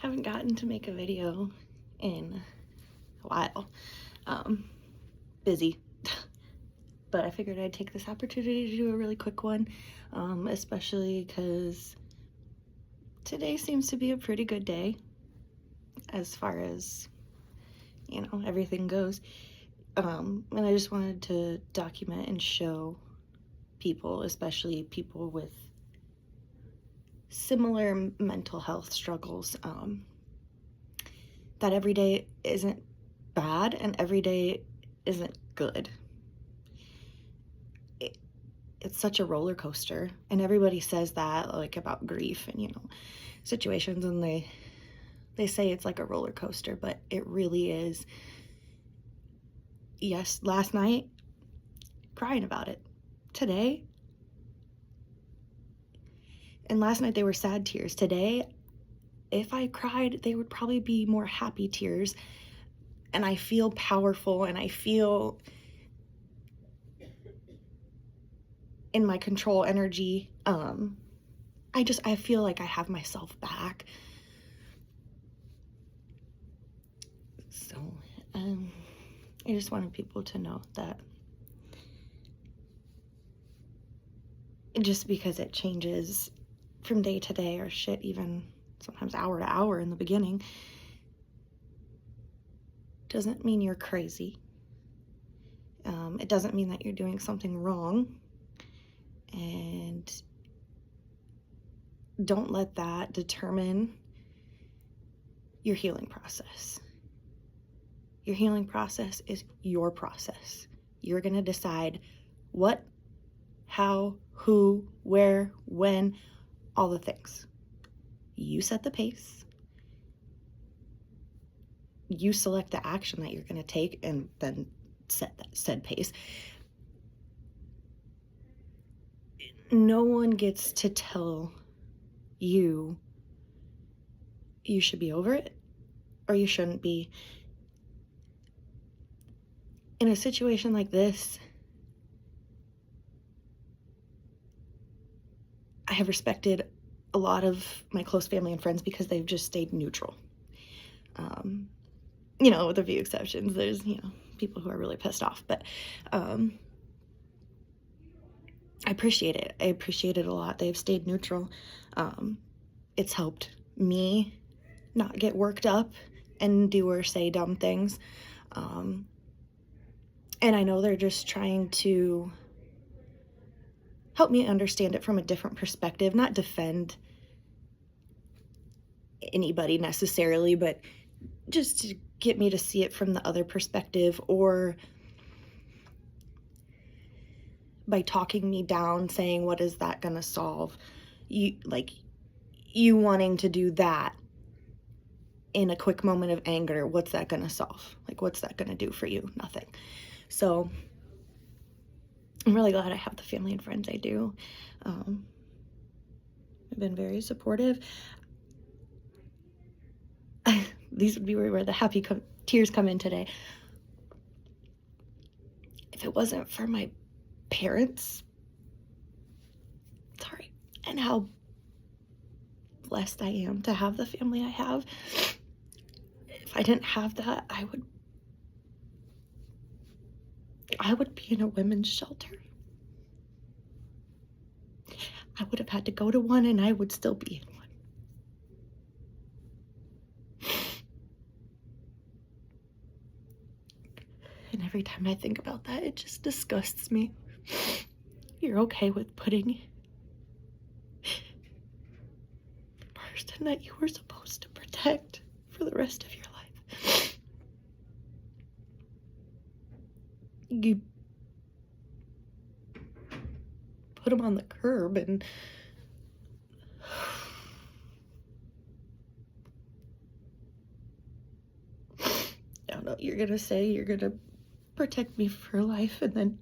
Haven't gotten to make a video in a while. Busy. But I figured I'd take this opportunity to do a really quick one, especially because today seems to be a pretty good day as far as, everything goes. And I just wanted to document and show people, especially people with similar mental health struggles, that every day isn't bad and every day isn't good. It's such a roller coaster, and everybody says that, like, about grief and situations, and they say it's like a roller coaster, but it really is. Yes, last night, crying about it. Today, and last night they were sad tears. Today, if I cried, they would probably be more happy tears, and I feel powerful, and I feel in my control energy. I feel like I have myself back. So, I just wanted people to know that just because it changes from day to day, or shit, even sometimes hour to hour in the beginning, doesn't mean you're crazy. It doesn't mean that you're doing something wrong. And don't let that determine your healing process. Your healing process is your process. You're going to decide what, how, who, where, when, all the things. You set the pace. You select the action that you're going to take and then set that said pace. No one gets to tell you should be over it or you shouldn't be. In a situation like this, I have respected a lot of my close family and friends because they've just stayed neutral. With a few exceptions. There's, people who are really pissed off, but I appreciate it. I appreciate it a lot. They've stayed neutral. It's helped me not get worked up and do or say dumb things. And I know they're just trying to help me understand it from a different perspective, not defend anybody necessarily, but just to get me to see it from the other perspective, or by talking me down, saying, what is that gonna solve? You wanting to do that in a quick moment of anger, what's that gonna solve? What's that gonna do for you? Nothing. So I'm really glad I have the family and friends I do. I've been very supportive. These would be where the happy tears come in today. If it wasn't for my parents, sorry, and how blessed I am to have the family I have, if I didn't have that, I would be in a women's shelter. I would have had to go to one, and I would still be in one. And every time I think about that, it just disgusts me. You're okay with putting the person that you were supposed to protect for the rest of your life. You put them on the curb, and I don't know, you're gonna say you're gonna protect me for life and then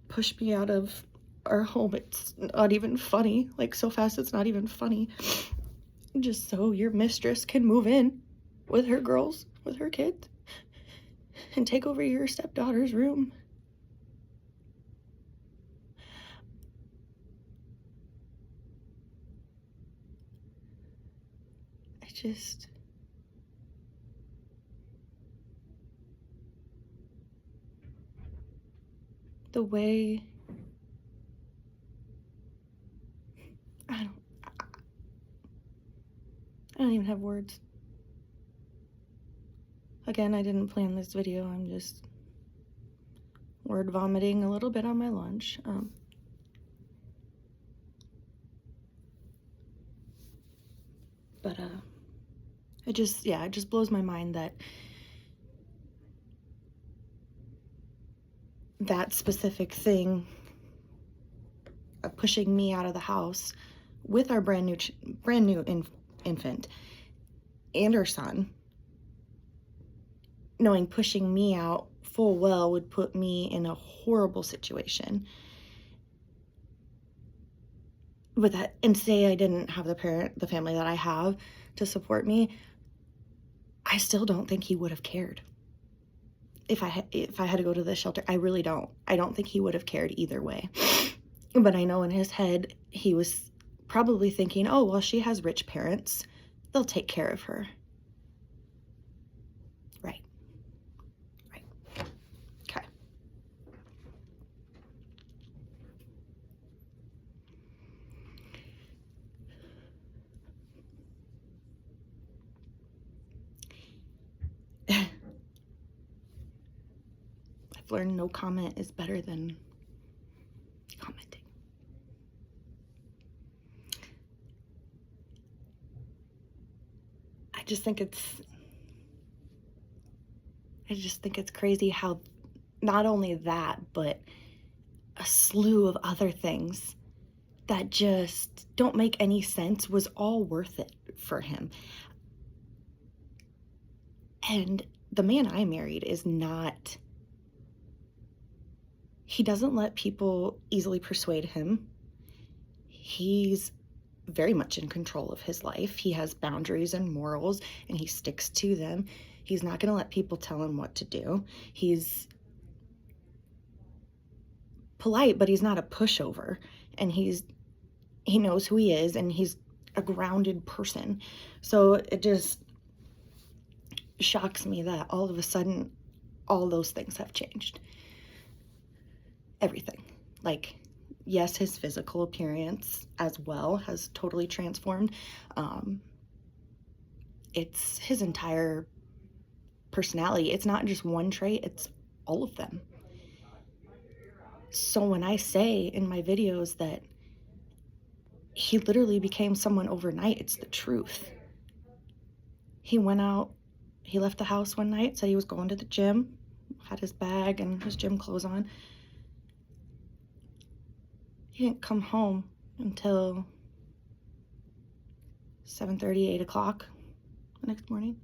push me out of our home. It's not even funny. So fast it's not even funny. Just so your mistress can move in with her girls, with her kids, and take over your stepdaughter's room. just the way I don't even have words. Again, I didn't plan this video. I'm just word vomiting a little bit on my lunch. But it just blows my mind that that specific thing of pushing me out of the house with our brand new infant and our son, knowing pushing me out full well would put me in a horrible situation. With that, and say I didn't have the family that I have to support me, I still don't think he would have cared. If I had to go to the shelter, I really don't. I don't think he would have cared either way. But I know in his head, he was probably thinking, oh, well, she has rich parents. They'll take care of her. Right. Okay. I've learned no comment is better than commenting. I just think it's crazy how not only that, but a slew of other things that just don't make any sense was all worth it for him. And the man I married is not, he doesn't let people easily persuade him. He's very much in control of his life. He has boundaries and morals, and he sticks to them. He's not going to let people tell him what to do. He's polite, but he's not a pushover. And he knows who he is, and he's a grounded person. So it just shocks me that all of a sudden all those things have changed. Everything. Like, yes, his physical appearance as well has totally transformed. It's his entire personality. It's not just one trait, it's all of them. So when I say in my videos that he literally became someone overnight, it's the truth. He went out, he left the house one night, said he was going to the gym, had his bag and his gym clothes on. He didn't come home until 7:30, 8 o'clock the next morning.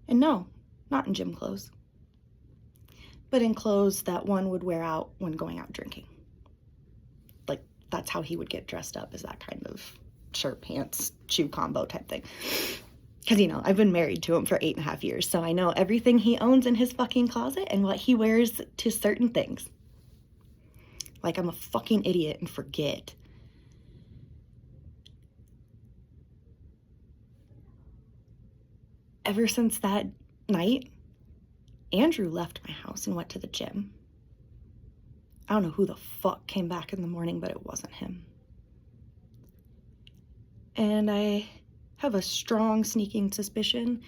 And no, not in gym clothes, but in clothes that one would wear out when going out drinking. Like, that's how he would get dressed up, is that kind of shirt, pants, shoe combo type thing. Because, I've been married to him for 8.5 years, so I know everything he owns in his fucking closet and what he wears to certain things. Like I'm a fucking idiot and forget. Ever since that night, Andrew left my house and went to the gym. I don't know who the fuck came back in the morning, but it wasn't him. And I have a strong sneaking suspicion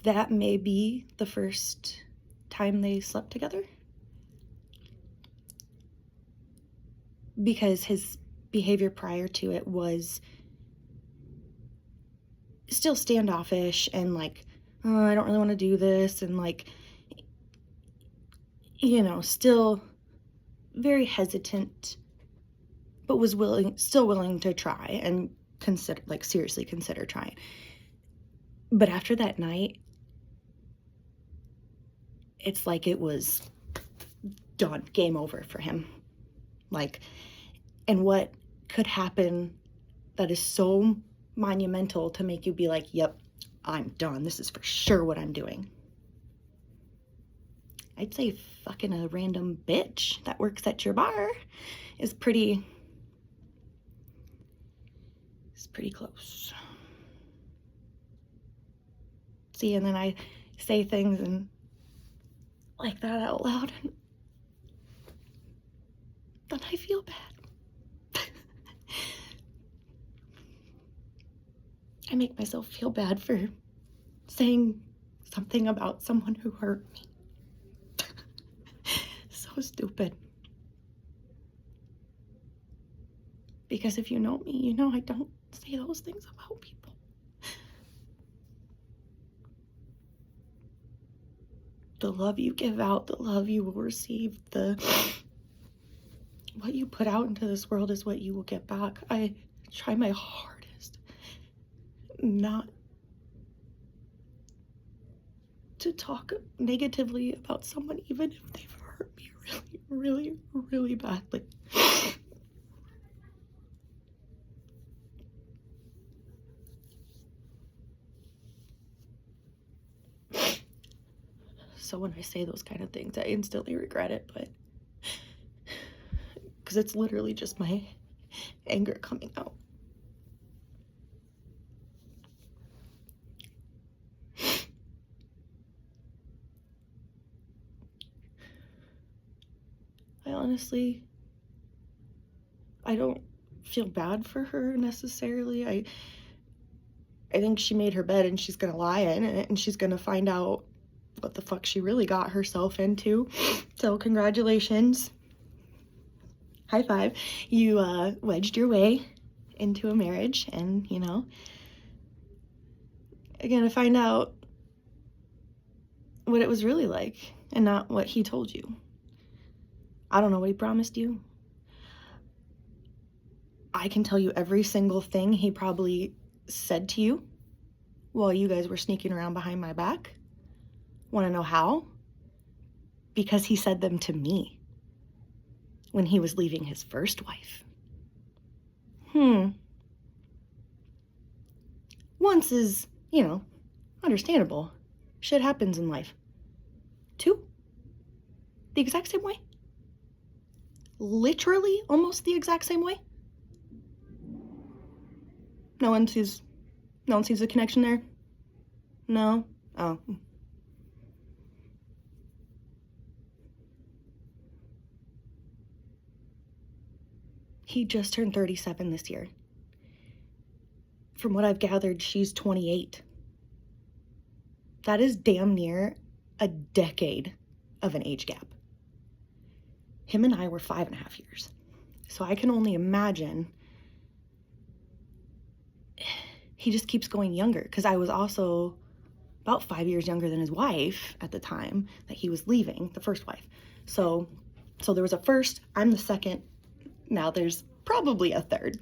that may be the first time they slept together. Because his behavior prior to it was still standoffish and like, oh, I don't really want to do this, and like, still very hesitant, but was still willing to try and seriously consider trying. But after that night, it's like it was done, game over for him. Like, and what could happen that is so monumental to make you be like, yep, I'm done. This is for sure what I'm doing. I'd say fucking a random bitch that works at your bar is pretty close. See, and then I say things and like that out loud, and then I feel bad. I make myself feel bad for saying something about someone who hurt me. So stupid. Because if you know me, you know I don't say those things about people. The love you give out, the love you will receive, what you put out into this world is what you will get back. I try my hardest not to talk negatively about someone, even if they've hurt me really, really, really badly. So when I say those kind of things, I instantly regret it, but because it's literally just my anger coming out. I don't feel bad for her necessarily. I think she made her bed and she's gonna lie in it and she's gonna find out what the fuck she really got herself into. So congratulations. High five. You wedged your way into a marriage, and you know, you're gonna find out what it was really like and not what he told you. I don't know what he promised you. I can tell you every single thing he probably said to you while you guys were sneaking around behind my back. Want to know how? Because he said them to me when he was leaving his first wife. Once is, you know, understandable. Shit happens in life. 2, the exact same way. Literally almost the exact same way. No one sees the connection there? No? Oh. He just turned 37 this year. From what I've gathered, she's 28. That is damn near a decade of an age gap. Him and I were 5.5 years. So I can only imagine he just keeps going younger, because I was also about 5 years younger than his wife at the time that he was leaving, the first wife. So there was a first, I'm the second, now there's probably a third.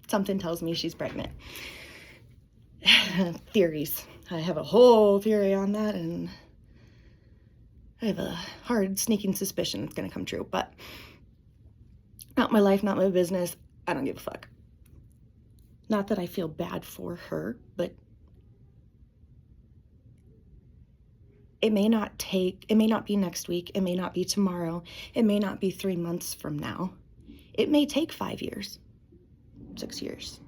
Something tells me she's pregnant. Theories. I have a whole theory on that, and I have a hard sneaking suspicion it's gonna come true, but not my life, not my business. I don't give a fuck. Not that I feel bad for her, but it may not be next week, it may not be tomorrow, it may not be 3 months from now. It may take 5 years, 6 years.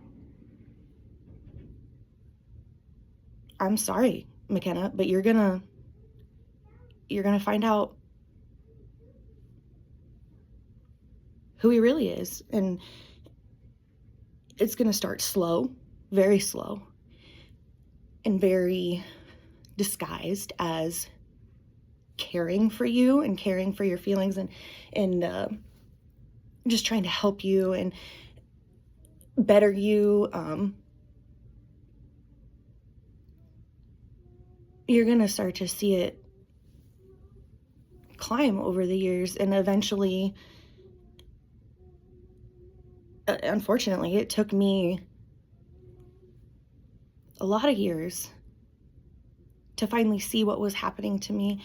I'm sorry, McKenna, but you're gonna find out who he really is, and it's gonna start slow, very slow, and very disguised as caring for you and caring for your feelings and just trying to help you and better you. You're gonna start to see it climb over the years, and eventually, unfortunately, it took me a lot of years to finally see what was happening to me,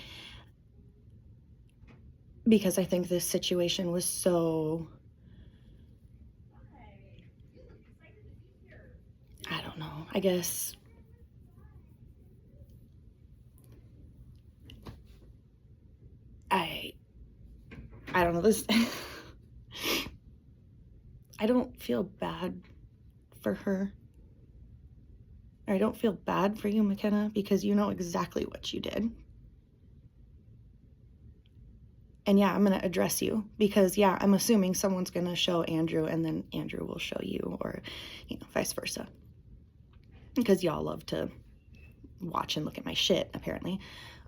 because I think this situation was so, I don't know, I guess I don't know, this I don't feel bad for her. I don't feel bad for you, McKenna, because you know exactly what you did. And yeah, I'm going to address you because, yeah, I'm assuming someone's going to show Andrew and then Andrew will show you, or, vice versa. Because y'all love to watch and look at my shit, apparently.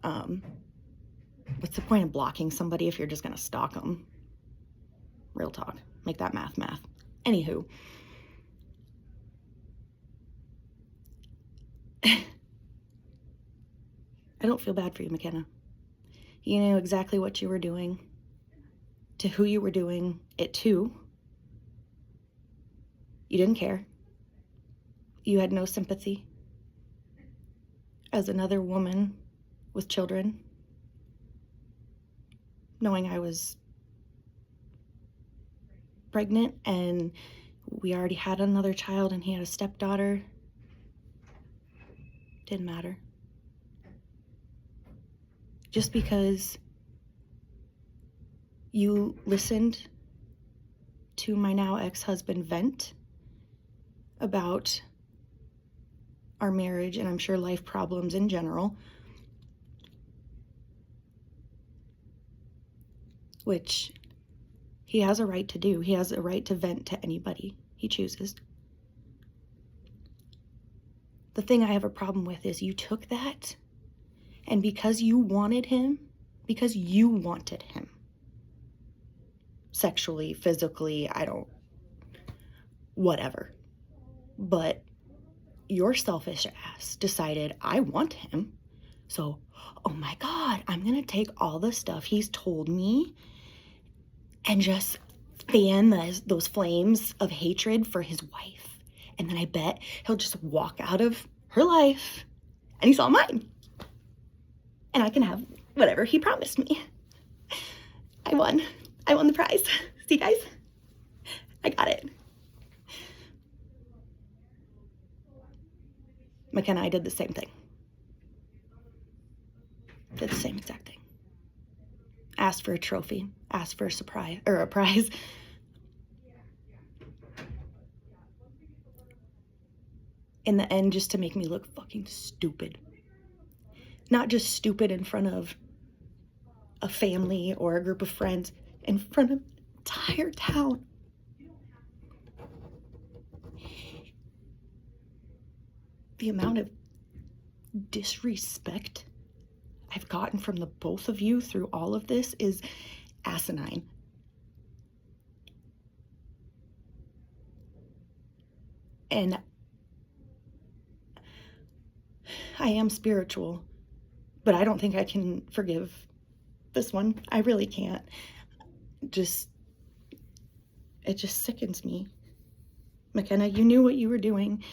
What's the point of blocking somebody if you're just going to stalk them? Real talk. Make that math. Anywho. I don't feel bad for you, McKenna. You knew exactly what you were doing, to who you were doing it to. You didn't care. You had no sympathy. As another woman with children, knowing I was pregnant and we already had another child and he had a stepdaughter, didn't matter. Just because you listened to my now ex-husband vent about our marriage and I'm sure life problems in general, which he has a right to do. He has a right to vent to anybody he chooses. The thing I have a problem with is you took that, and because you wanted him, sexually, physically, whatever. But your selfish ass decided, I want him. So, oh my God, I'm going to take all the stuff he's told me and just fan those flames of hatred for his wife. And then I bet he'll just walk out of her life and he's all mine. And I can have whatever he promised me. I won the prize. See, guys? I got it. McKenna, I did the same thing. Did the same exact thing. Asked for a trophy. Asked for a prize. In the end, just to make me look fucking stupid. Not just stupid in front of a family or a group of friends, in front of an entire town. The amount of disrespect I've gotten from the both of you through all of this is asinine. And I am spiritual, but I don't think I can forgive this one. I really can't. It just sickens me. McKenna, you knew what you were doing.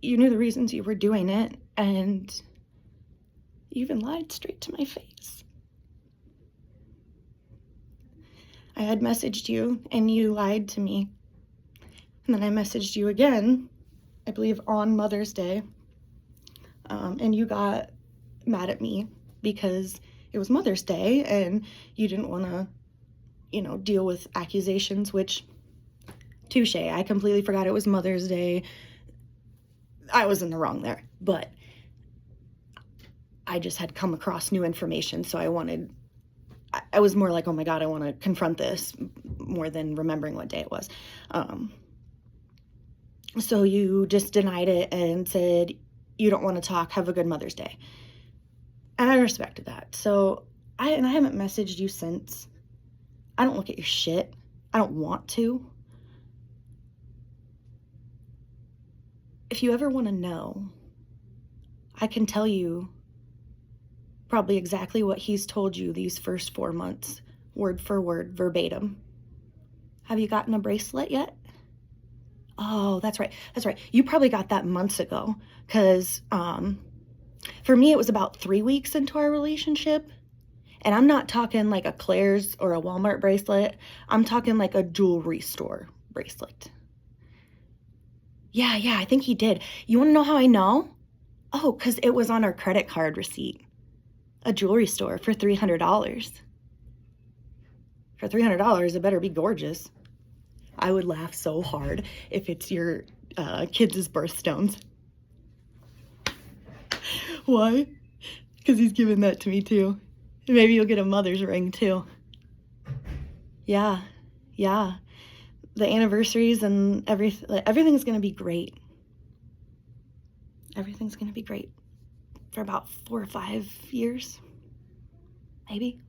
You knew the reasons you were doing it, and you even lied straight to my face. I had messaged you, and you lied to me. And then I messaged you again, I believe on Mother's Day, and you got mad at me because it was Mother's Day, and you didn't want to, deal with accusations, which, touche, I completely forgot it was Mother's Day. I was in the wrong there, but I just had come across new information, so I was more like, oh my God, I want to confront this more than remembering what day it was. So you just denied it and said, you don't want to talk, have a good Mother's Day. And I respected that. So I haven't messaged you since. I don't look at your shit. I don't want to. If you ever want to know, I can tell you probably exactly what he's told you these first 4 months, word for word, verbatim. Have you gotten a bracelet yet? Oh, that's right. You probably got that months ago, because for me, it was about 3 weeks into our relationship. And I'm not talking like a Claire's or a Walmart bracelet. I'm talking like a jewelry store bracelet. Yeah, I think he did. You want to know how I know? Oh, because it was on our credit card receipt. A jewelry store for $300. For $300, it better be gorgeous. I would laugh so hard if it's your kids' birthstones. Why? Because he's giving that to me too. Maybe you'll get a mother's ring too. Yeah, yeah. The anniversaries and everything's gonna be great. Everything's gonna be great for about 4 or 5 years, maybe.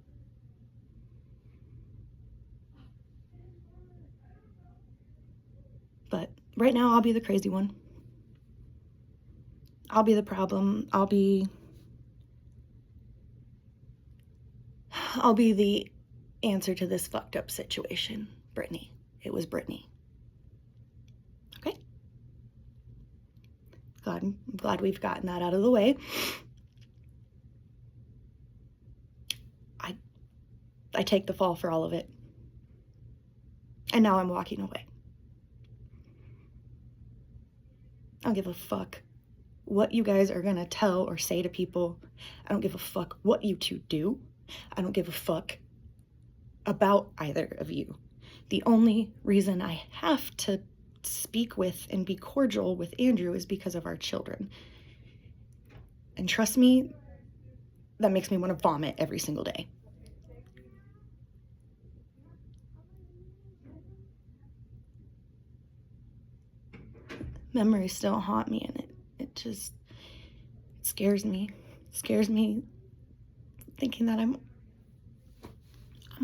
But right now, I'll be the crazy one. I'll be the problem. I'll be the answer to this fucked up situation. Brittany. It was Brittany. Okay? I'm glad we've gotten that out of the way. I take the fall for all of it. And now I'm walking away. I don't give a fuck what you guys are gonna tell or say to people. I don't give a fuck what you two do. I don't give a fuck about either of you. The only reason I have to speak with and be cordial with Andrew is because of our children. And trust me, that makes me want to vomit every single day. Memories still haunt me, and it just scares me. It scares me thinking that I'm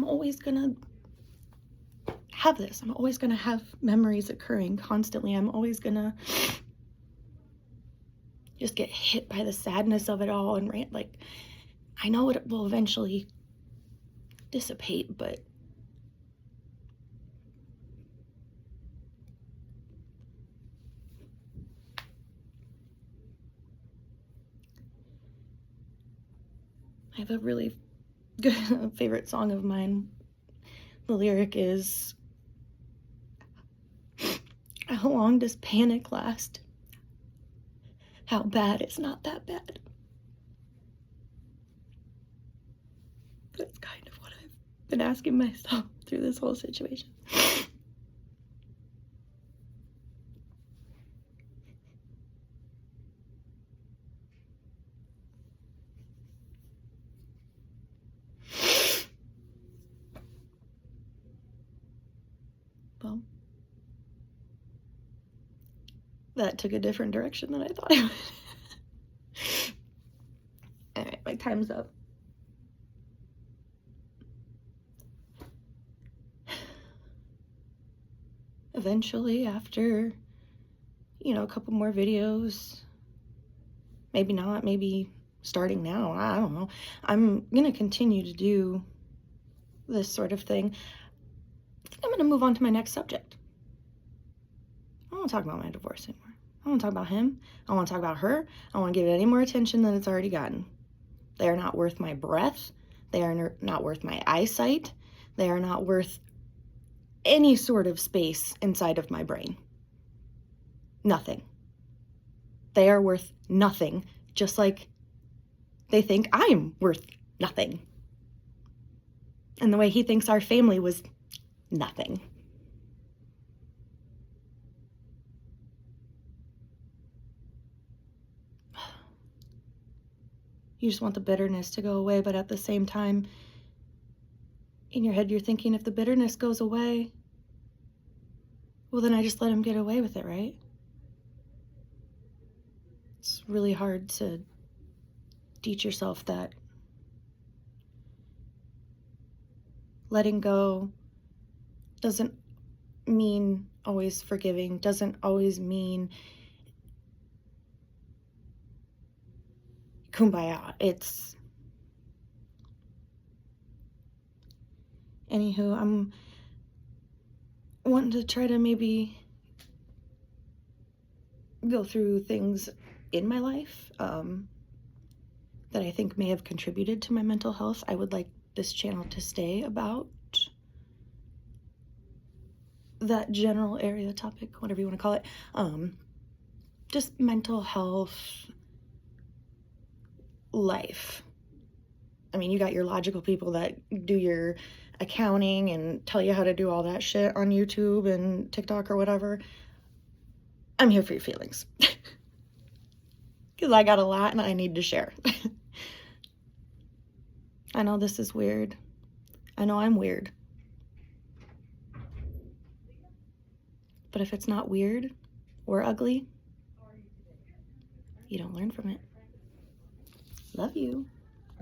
always gonna have this. I'm always gonna have memories occurring constantly. I'm always gonna just get hit by the sadness of it all, and like, I know it will eventually dissipate, but I have a really good favorite song of mine. The lyric is, how long does panic last? How bad is not that bad? That's kind of what I've been asking myself through this whole situation. Well, that took a different direction than I thought it would. Alright, my time's up. Eventually, after, a couple more videos, maybe not, maybe starting now, I don't know, I'm gonna continue to do this sort of thing. I think I'm gonna move on to my next subject. I don't want to talk about my divorce anymore. I don't want to talk about him. I don't want to talk about her. I don't want to give it any more attention than it's already gotten. They are not worth my breath. They are not worth my eyesight. They are not worth any sort of space inside of my brain. Nothing. They are worth nothing, just like they think I'm worth nothing. And the way he thinks our family was nothing. You just want the bitterness to go away, but at the same time, in your head, you're thinking, if the bitterness goes away, well, then I just let him get away with it, right? It's really hard to teach yourself that letting go doesn't mean always forgiving, doesn't always mean kumbaya. It's, anywho, I'm wanting to try to maybe go through things in my life that I think may have contributed to my mental health. I would like this channel to stay about that general area topic, whatever you want to call it. Just mental health, life. I mean, you got your logical people that do your accounting and tell you how to do all that shit on YouTube and TikTok or whatever. I'm here for your feelings. Because I got a lot and I need to share. I know this is weird. I know I'm weird. But if it's not weird or ugly, you don't learn from it. Love you.